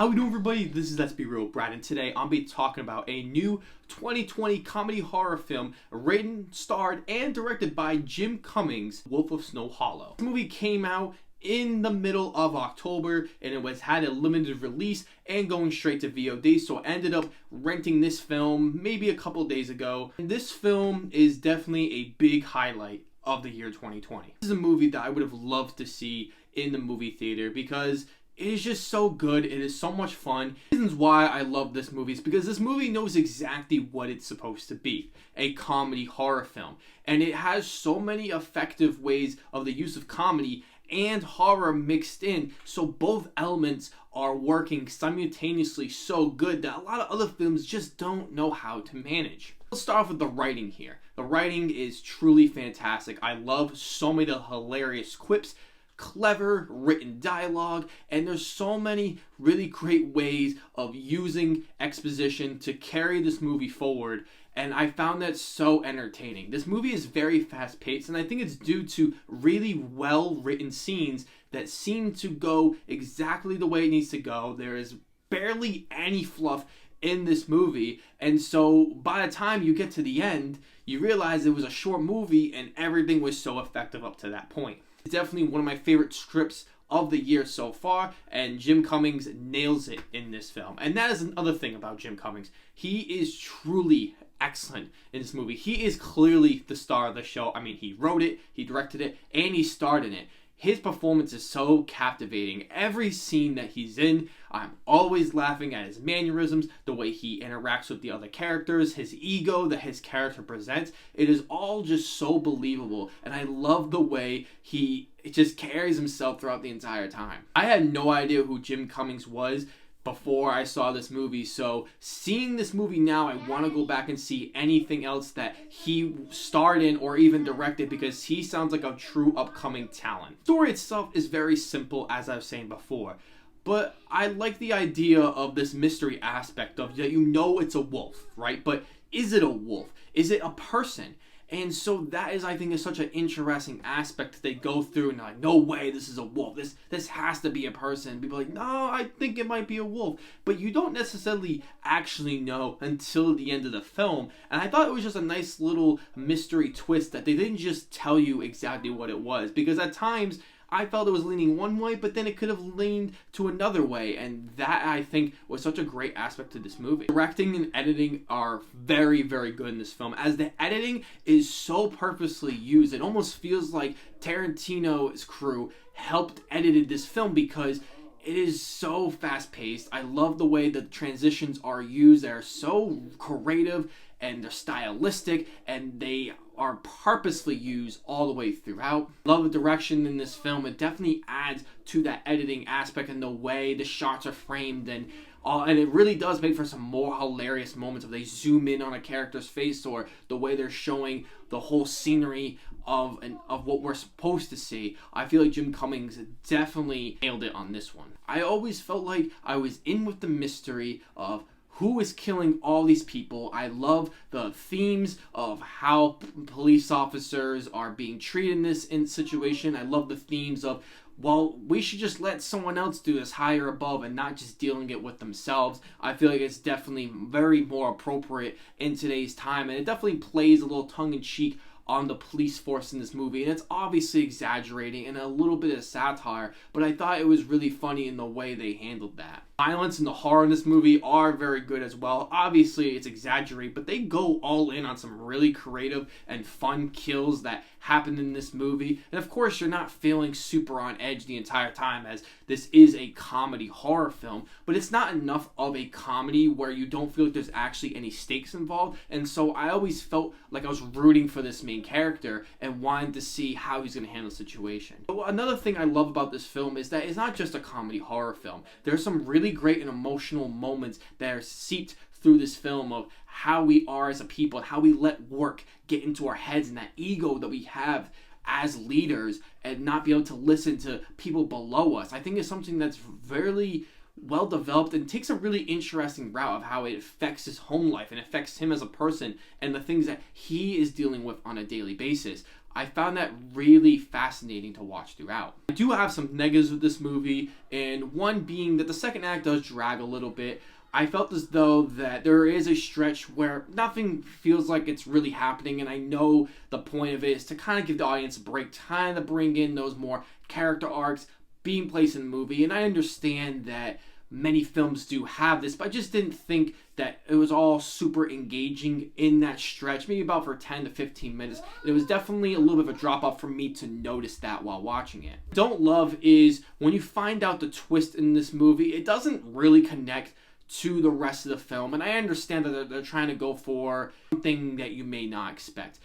How we doing, everybody? This is Let's Be Real, Brad, and today I'll be talking about a new 2020 comedy horror film written, starred, and directed by Jim Cummings, Wolf of Snow Hollow. This movie came out in the middle of October, and it had a limited release and going straight to VOD, so I ended up renting this film maybe a couple days ago. And this film is definitely a big highlight of the year 2020. This is a movie that I would have loved to see in the movie theater because it is just so good. It is so much fun. Reasons why I love this movie is because this movie knows exactly what it's supposed to be. A comedy horror film. And it has so many effective ways of the use of comedy and horror mixed in. So both elements are working simultaneously so good that a lot of other films just don't know how to manage. Let's start off with the writing here. The writing is truly fantastic. I love so many of the hilarious quips, clever written dialogue, and there's so many really great ways of using exposition to carry this movie forward, and I found that so entertaining. This movie is very fast paced, and I think it's due to really well written scenes that seem to go exactly the way it needs to go. There is barely any fluff in this movie, and so by the time you get to the end, you realize it was a short movie and everything was so effective up to that point. It's definitely one of my favorite scripts of the year so far, and Jim Cummings nails it in this film. And that is another thing about Jim Cummings. He is truly excellent in this movie. He is clearly the star of the show. I mean, he wrote it, he directed it, and he starred in it. His performance is so captivating. Every scene that he's in, I'm always laughing at his mannerisms, the way he interacts with the other characters, his ego that his character presents. It is all just so believable, and I love the way he just carries himself throughout the entire time. I had no idea who Jim Cummings was before I saw this movie, so seeing this movie now, I want to go back and see anything else that he starred in or even directed, because he sounds like a true upcoming talent. The story itself is very simple, as I was saying before, but I like the idea of this mystery aspect of that. You know it's a wolf, right? But is it a wolf? Is it a person? And so that is, I think, is such an interesting aspect that they go through, and they're like, no way, this is a wolf. This has to be a person. People are like, no, I think it might be a wolf. But you don't necessarily actually know until the end of the film. And I thought it was just a nice little mystery twist that they didn't just tell you exactly what it was. Because at times, I felt it was leaning one way, but then it could have leaned to another way, and that, I think, was such a great aspect to this movie. Directing and editing are very, very good in this film, as the editing is so purposely used. It almost feels like Tarantino's crew helped edited this film because it is so fast-paced. I love the way the transitions are used. They're so creative, and they're stylistic, and they are purposely used all the way throughout. Love the direction in this film. It definitely adds to that editing aspect and the way the shots are framed, and it really does make for some more hilarious moments if they zoom in on a character's face, or the way they're showing the whole scenery of what we're supposed to see. I feel like Jim Cummings definitely nailed it on this one. I always felt like I was in with the mystery of who is killing all these people. I love the themes of how police officers are being treated in this situation. I love the themes of, well, we should just let someone else do this higher above and not just dealing it with themselves. I feel like it's definitely very more appropriate in today's time, and it definitely plays a little tongue-in-cheek on the police force in this movie, and it's obviously exaggerating and a little bit of satire, but I thought it was really funny in the way they handled that. Violence and the horror in this movie are very good as well. Obviously, it's exaggerated, but they go all in on some really creative and fun kills that happen in this movie. And of course, you're not feeling super on edge the entire time, as this is a comedy horror film, but it's not enough of a comedy where you don't feel like there's actually any stakes involved. And so I always felt like I was rooting for this main character and wanted to see how he's going to handle the situation. But another thing I love about this film is that it's not just a comedy horror film. There's some really great and emotional moments that are seeped through this film of how we are as a people, and how we let work get into our heads, and that ego that we have as leaders, and not be able to listen to people below us. I think it's something that's very well developed and takes a really interesting route of how it affects his home life and affects him as a person and the things that he is dealing with on a daily basis. I found that really fascinating to watch throughout. I do have some negatives with this movie, and one being that the second act does drag a little bit. I felt as though that there is a stretch where nothing feels like it's really happening, and I know the point of it is to kind of give the audience a break, time to bring in those more character arcs being placed in the movie, and I understand that many films do have this, but I just didn't think that it was all super engaging in that stretch, maybe about for 10 to 15 minutes. It was definitely a little bit of a drop off for me to notice that while watching it. Don't love is when you find out the twist in this movie, it doesn't really connect to the rest of the film, and I understand that they're trying to go for something that you may not expect.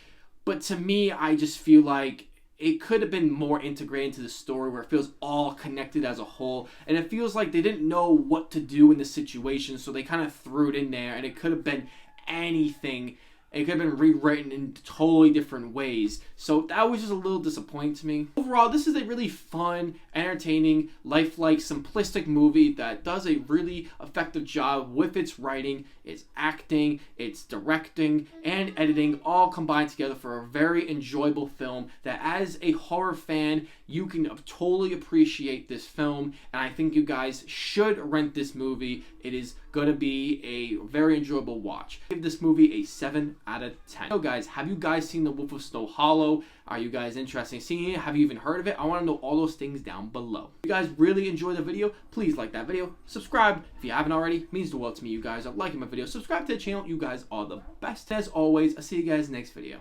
But to me, I just feel like it could have been more integrated into the story where it feels all connected as a whole, and it feels like they didn't know what to do in the situation, so they kind of threw it in there, and it could have been anything. It could have been rewritten in totally different ways. So that was just a little disappointing to me. Overall, this is a really fun, entertaining, lifelike, simplistic movie that does a really effective job with its writing, its acting, its directing, and editing all combined together for a very enjoyable film that as a horror fan, you can totally appreciate this film, and I think you guys should rent this movie. It is going to be a very enjoyable watch. Give this movie a 7 out of 10. So guys, have you guys seen The Wolf of Snow Hollow? Are you guys interested in seeing it? Have you even heard of it? I want to know all those things down below. If you guys really enjoyed the video, please like that video. Subscribe if you haven't already. It means the world to me. You guys are liking my video. Subscribe to the channel. You guys are the best. As always, I'll see you guys next video.